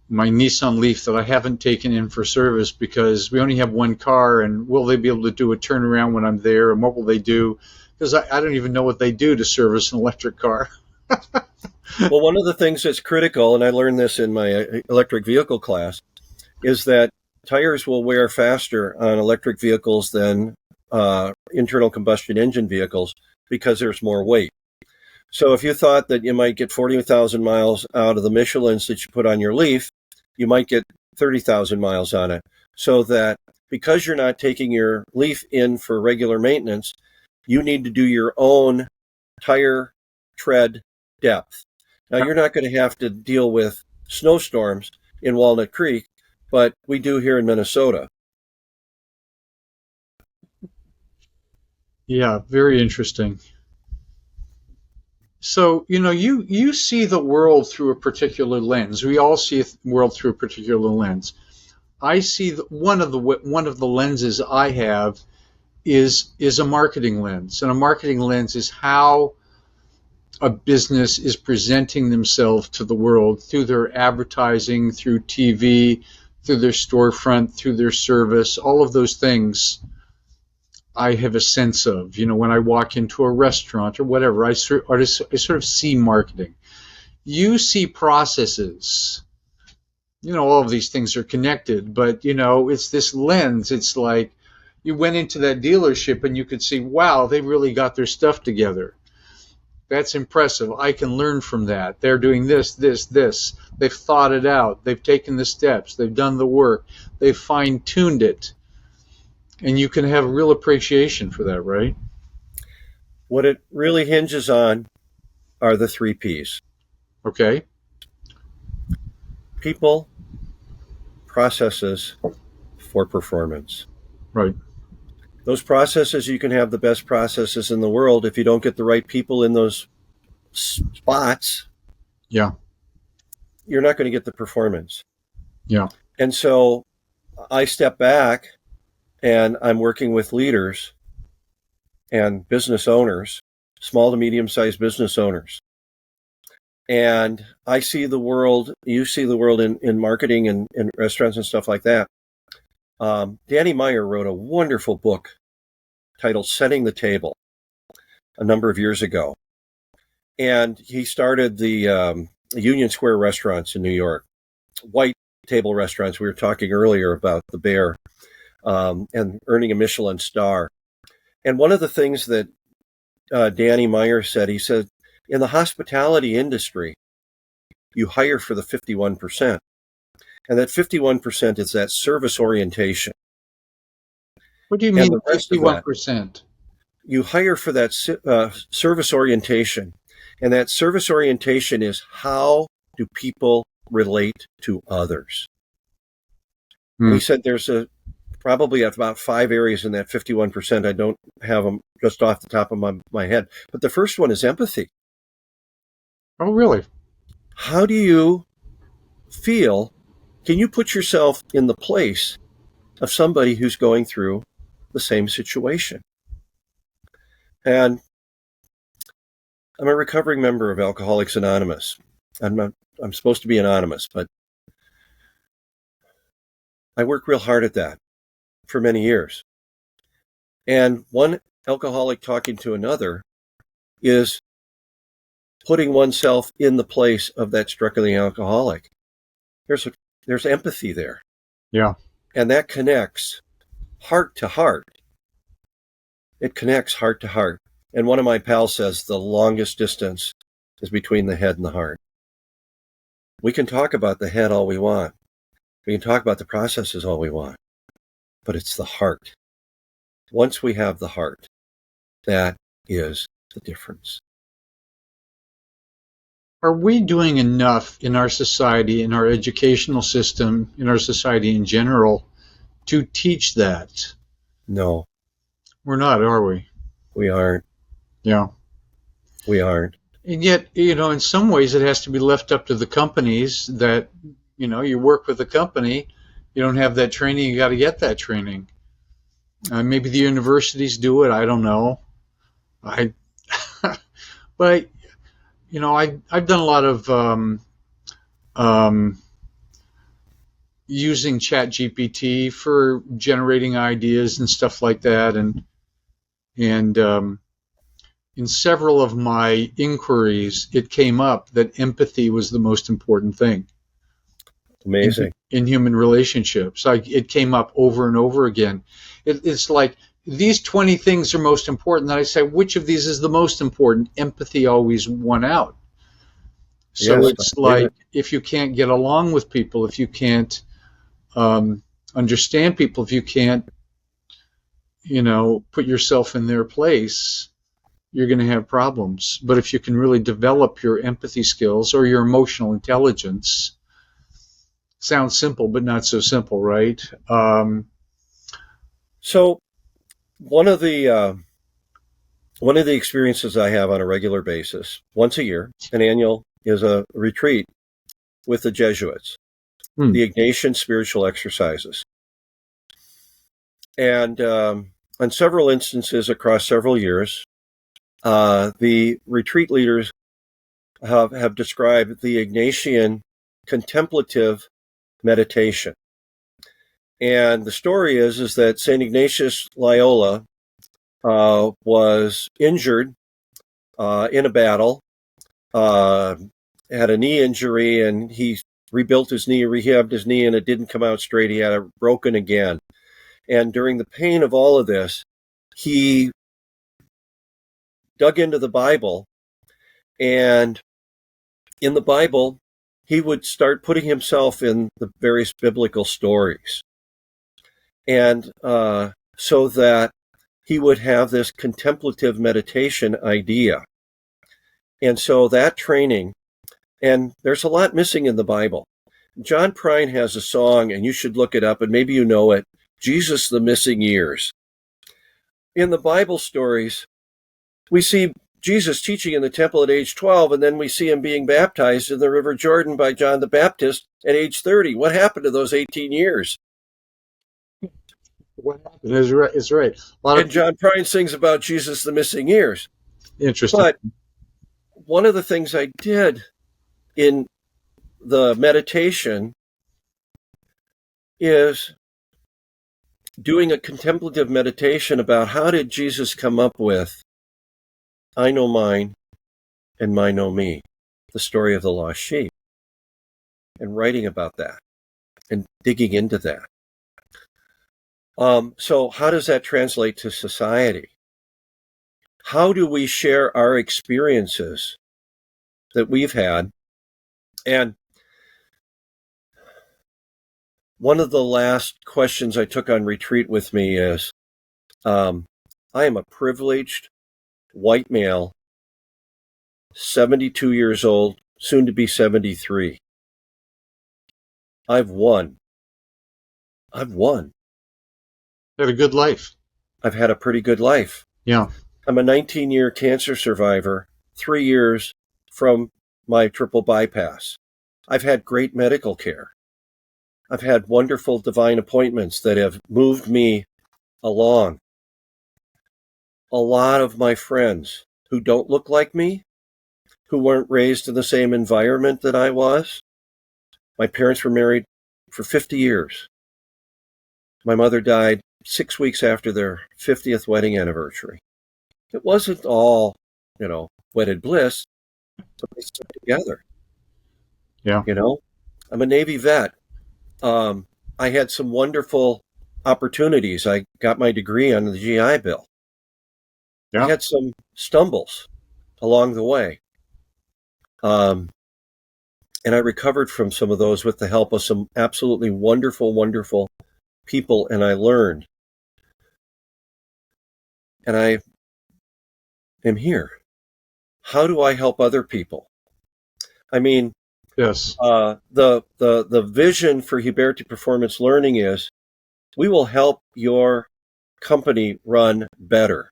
Speaker 1: my Nissan Leaf that I haven't taken in for service because we only have one car, and will they be able to do a turnaround when I'm there, and what will they do? Because I don't even know what they do to service an electric car.
Speaker 2: Well, one of the things that's critical, and I learned this in my electric vehicle class, is that tires will wear faster on electric vehicles than internal combustion engine vehicles because there's more weight. So if you thought that you might get 40,000 miles out of the Michelins that you put on your Leaf, you might get 30,000 miles on it. So that because you're not taking your Leaf in for regular maintenance, you need to do your own tire tread depth. Now, you're not going to have to deal with snowstorms in Walnut Creek, but we do here in Minnesota.
Speaker 1: Yeah, very interesting. So, you see the world through a particular lens. We all see the world through a particular lens. I see one of the lenses I have is a marketing lens, and a marketing lens is how a business is presenting themselves to the world through their advertising, through TV, through their storefront, through their service, all of those things I have a sense of. When I walk into a restaurant or whatever, I sort of see marketing. You see processes. All of these things are connected, but, it's this lens. It's like you went into that dealership and you could see, wow, they really got their stuff together. That's impressive. I can learn from that. They're doing this, this, this. They've thought it out. They've taken the steps. They've done the work. They've fine-tuned it. And you can have real appreciation for that, right?
Speaker 2: What it really hinges on are the 3 Ps.
Speaker 1: Okay.
Speaker 2: People, processes, for performance.
Speaker 1: Right.
Speaker 2: Those processes, you can have the best processes in the world. If you don't get the right people in those spots,
Speaker 1: Yeah.
Speaker 2: you're not going to get the performance.
Speaker 1: Yeah.
Speaker 2: And so I step back and I'm working with leaders and business owners, small to medium-sized business owners. And I see the world, you see the world in marketing and in restaurants and stuff like that. Danny Meyer wrote a wonderful book titled Setting the Table a number of years ago. And he started the Union Square restaurants in New York, white table restaurants. We were talking earlier about the Bear and earning a Michelin star. And one of the things that Danny Meyer said, he said, in the hospitality industry, you hire for the 51%. And that 51% is that service orientation.
Speaker 1: What do you mean 51%?
Speaker 2: You hire for that service orientation. And that service orientation is how do people relate to others? He said there's probably about 5 areas in that 51%. I don't have them just off the top of my head. But the first one is empathy.
Speaker 1: Oh, really?
Speaker 2: How do you feel? Can you put yourself in the place of somebody who's going through the same situation? And I'm a recovering member of Alcoholics Anonymous. I'm supposed to be anonymous, but I work real hard at that for many years. And one alcoholic talking to another is putting oneself in the place of that struggling alcoholic. There's empathy there.
Speaker 1: Yeah.
Speaker 2: And that connects heart to heart. It connects heart to heart. And one of my pals says the longest distance is between the head and the heart. We can talk about the head all we want. We can talk about the processes all we want. But it's the heart. Once we have the heart, that is the difference.
Speaker 1: Are we doing enough in our society, in our educational system, in our society in general, to teach that?
Speaker 2: No.
Speaker 1: We're not, are we?
Speaker 2: We aren't.
Speaker 1: Yeah.
Speaker 2: We aren't.
Speaker 1: And yet, in some ways it has to be left up to the companies that, you work with a company, you don't have that training, you got to get that training. Maybe the universities do it, I don't know. But I've done a lot of using ChatGPT for generating ideas and stuff like that, and in several of my inquiries, it came up that empathy was the most important thing.
Speaker 2: Amazing.
Speaker 1: In human relationships. It came up over and over again. It's like, these 20 things are most important. And I say, which of these is the most important? Empathy always won out. So yes, it's like, if you can't get along with people, if you can't understand people, if you can't, put yourself in their place, you're going to have problems. But if you can really develop your empathy skills or your emotional intelligence, Sounds simple, but not so simple, right?
Speaker 2: So one of the experiences I have on a regular basis, once a year, an annual, is a retreat with the Jesuits, the Ignatian spiritual exercises. And on several instances across several years, the retreat leaders have described the Ignatian contemplative meditation. And the story is that St. Ignatius Loyola was injured in a battle, had a knee injury, and he rebuilt his knee, rehabbed his knee, and it didn't come out straight. He had it broken again. And during the pain of all of this, he dug into the Bible, and in the Bible, he would start putting himself in the various biblical stories. And so that he would have this contemplative meditation idea. And so that training, and there's a lot missing in the Bible. John Prine has a song, and you should look it up, and maybe you know it, Jesus, the Missing Years. In the Bible stories, we see Jesus teaching in the temple at age 12, and then we see him being baptized in the River Jordan by John the Baptist at age 30. What happened to those 18 years?
Speaker 1: What happened is right.
Speaker 2: And John Prine sings about Jesus, the missing years.
Speaker 1: Interesting.
Speaker 2: But one of the things I did in the meditation is doing a contemplative meditation about how did Jesus come up with I know mine and mine know me, the story of the lost sheep, and writing about that and digging into that. So how does that translate to society? How do we share our experiences that we've had? And one of the last questions I took on retreat with me is, I am a privileged white male, 72 years old, soon to be 73. I've won.
Speaker 1: Had a good life.
Speaker 2: I've had a pretty good life.
Speaker 1: Yeah.
Speaker 2: I'm a 19-year cancer survivor, 3 years from my triple bypass. I've had great medical care. I've had wonderful divine appointments that have moved me along. A lot of my friends who don't look like me, who weren't raised in the same environment that I was. My parents were married for 50 years. My mother died 6 weeks after their 50th wedding anniversary. It wasn't all, wedded bliss, but they stuck together.
Speaker 1: Yeah.
Speaker 2: I'm a Navy vet. I had some wonderful opportunities. I got my degree on the GI Bill.
Speaker 1: Yeah.
Speaker 2: I had some stumbles along the way. And I recovered from some of those with the help of some absolutely wonderful, wonderful people, and I learned. And I am here. How do I help other people? I mean,
Speaker 1: yes.
Speaker 2: The vision for Huberty Performance Learning is we will help your company run better.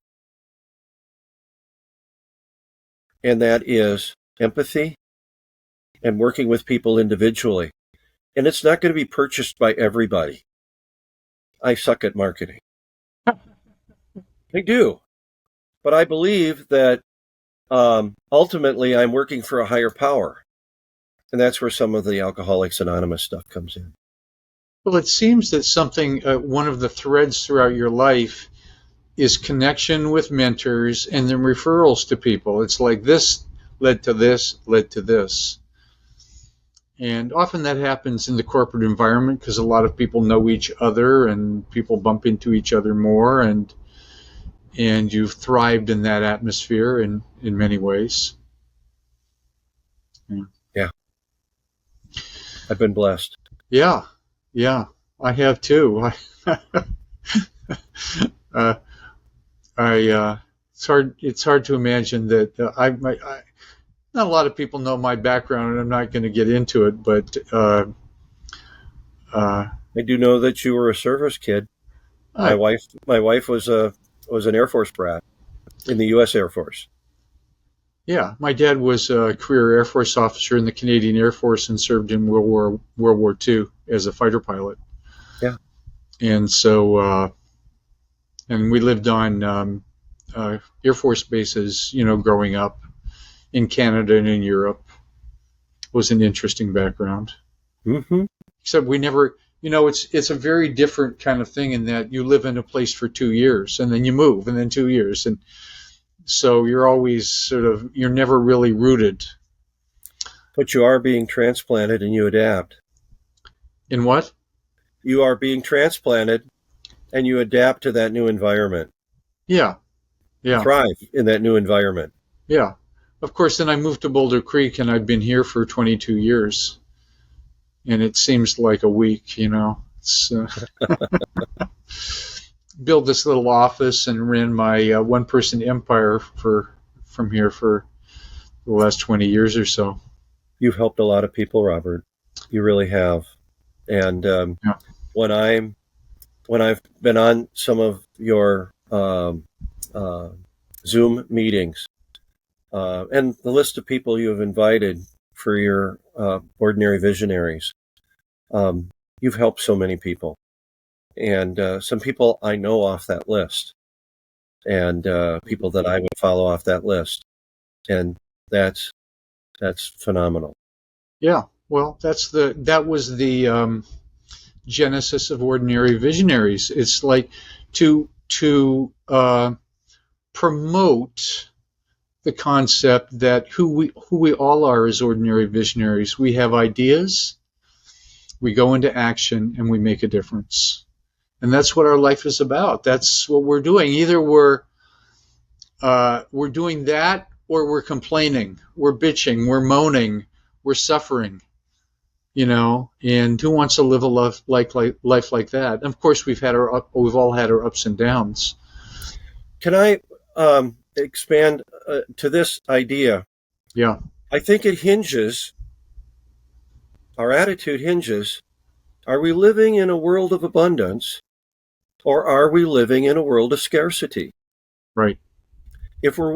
Speaker 2: And that is empathy and working with people individually. And it's not going to be purchased by everybody. I suck at marketing. I do. But I believe that ultimately I'm working for a higher power. And that's where some of the Alcoholics Anonymous stuff comes in.
Speaker 1: Well, it seems that something, one of the threads throughout your life is connection with mentors and then referrals to people. It's like this led to this, led to this. And often that happens in the corporate environment because a lot of people know each other and people bump into each other more, and you've thrived in that atmosphere in many ways.
Speaker 2: Yeah. I've been blessed.
Speaker 1: Yeah, I have too. It's hard to imagine that not a lot of people know my background, and I'm not going to get into it, but Uh,
Speaker 2: I do know that you were a service kid. My
Speaker 1: uh,
Speaker 2: wife was an Air Force brat in the U.S. Air Force.
Speaker 1: yeah, my dad was a career Air Force officer in the Canadian Air Force and served in World War II as a fighter pilot.
Speaker 2: Yeah.
Speaker 1: And so, and we lived on Air Force bases, growing up in Canada and in Europe. Was an interesting background.
Speaker 2: Mm-hmm.
Speaker 1: Except we never, it's a very different kind of thing in that you live in a place for 2 years and then you move and then 2 years. And so you're never really rooted.
Speaker 2: But you are being transplanted and you adapt.
Speaker 1: In what?
Speaker 2: You are being transplanted and you adapt to that new environment.
Speaker 1: Yeah.
Speaker 2: You
Speaker 1: Yeah.
Speaker 2: thrive in that new environment.
Speaker 1: Yeah. Of course, then I moved to Boulder Creek and I've been here for 22 years. And it seems like a week, It's, built this little office and ran my one-person empire from here for the last 20 years or so.
Speaker 2: You've helped a lot of people, Robert. You really have. And
Speaker 1: Yeah.
Speaker 2: when I've been on some of your Zoom meetings, and the list of people you have invited for your ordinary visionaries, you've helped so many people, and some people I know off that list, and people that I would follow off that list, and that's phenomenal.
Speaker 1: Yeah. Well, that was the genesis of Ordinary Visionaries. It's like to promote the concept that who we all are as ordinary visionaries. We have ideas, we go into action, and we make a difference. And that's what our life is about. That's what we're doing. Either we're doing that, or we're complaining, we're bitching, we're moaning, we're suffering. And who wants to live a life like that? And of course, we've all had our ups and downs.
Speaker 2: Can I expand to this idea?
Speaker 1: Yeah.
Speaker 2: I think our attitude hinges, are we living in a world of abundance or are we living in a world of scarcity?
Speaker 1: Right.
Speaker 2: If we're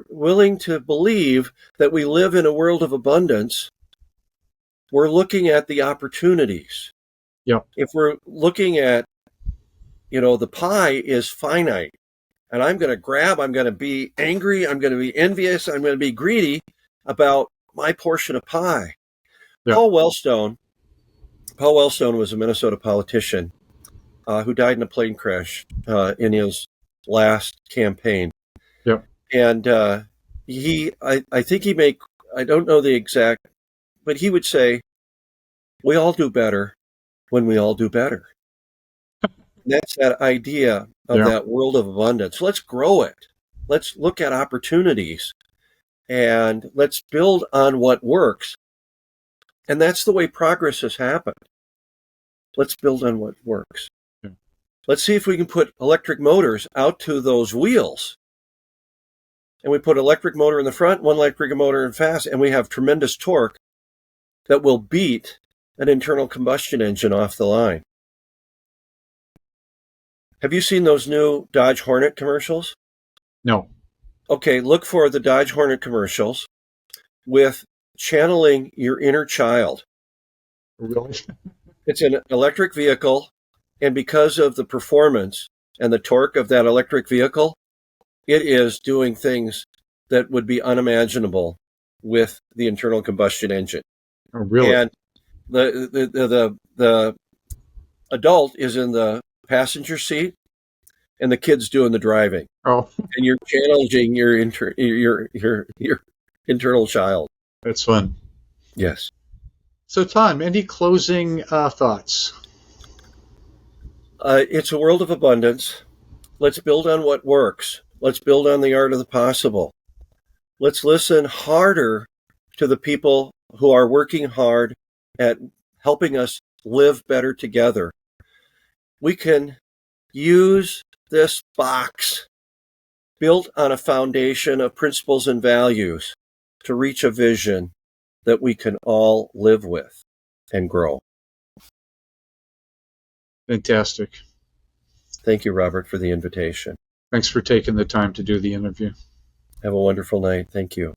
Speaker 2: willing to believe that we live in a world of abundance, we're looking at the opportunities.
Speaker 1: Yeah.
Speaker 2: If we're looking at, the pie is finite, and I'm going to be angry, I'm going to be envious, I'm going to be greedy about my portion of pie.
Speaker 1: Yeah.
Speaker 2: Paul Wellstone was a Minnesota politician who died in a plane crash in his last campaign.
Speaker 1: Yeah.
Speaker 2: And I think I don't know the exact, but he would say, we all do better when we all do better. And that's that idea of that world of abundance. Let's grow it. Let's look at opportunities and let's build on what works. And that's the way progress has happened. Let's build on what works.
Speaker 1: Yeah.
Speaker 2: Let's see if we can put electric motors out to those wheels. And we put electric motor in the front, one electric motor in fast, and we have tremendous torque that will beat an internal combustion engine off the line. Have you seen those new Dodge Hornet commercials?
Speaker 1: No.
Speaker 2: Okay, look for the Dodge Hornet commercials with channeling your inner child.
Speaker 1: Really?
Speaker 2: It's an electric vehicle, and because of the performance and the torque of that electric vehicle, it is doing things that would be unimaginable with the internal combustion engine.
Speaker 1: Oh, really?
Speaker 2: And the adult is in the passenger seat, and the kid's doing the driving.
Speaker 1: Oh,
Speaker 2: And you're challenging your internal child.
Speaker 1: that's fun.
Speaker 2: Yes.
Speaker 1: So, Tom, any closing thoughts?
Speaker 2: It's a world of abundance. Let's build on what works. Let's build on the art of the possible. Let's listen harder to the people who are working hard at helping us live better together. We can use this box built on a foundation of principles and values to reach a vision that we can all live with and grow.
Speaker 1: Fantastic.
Speaker 2: Thank you, Robert, for the invitation.
Speaker 1: Thanks for taking the time to do the interview.
Speaker 2: Have a wonderful night. Thank you.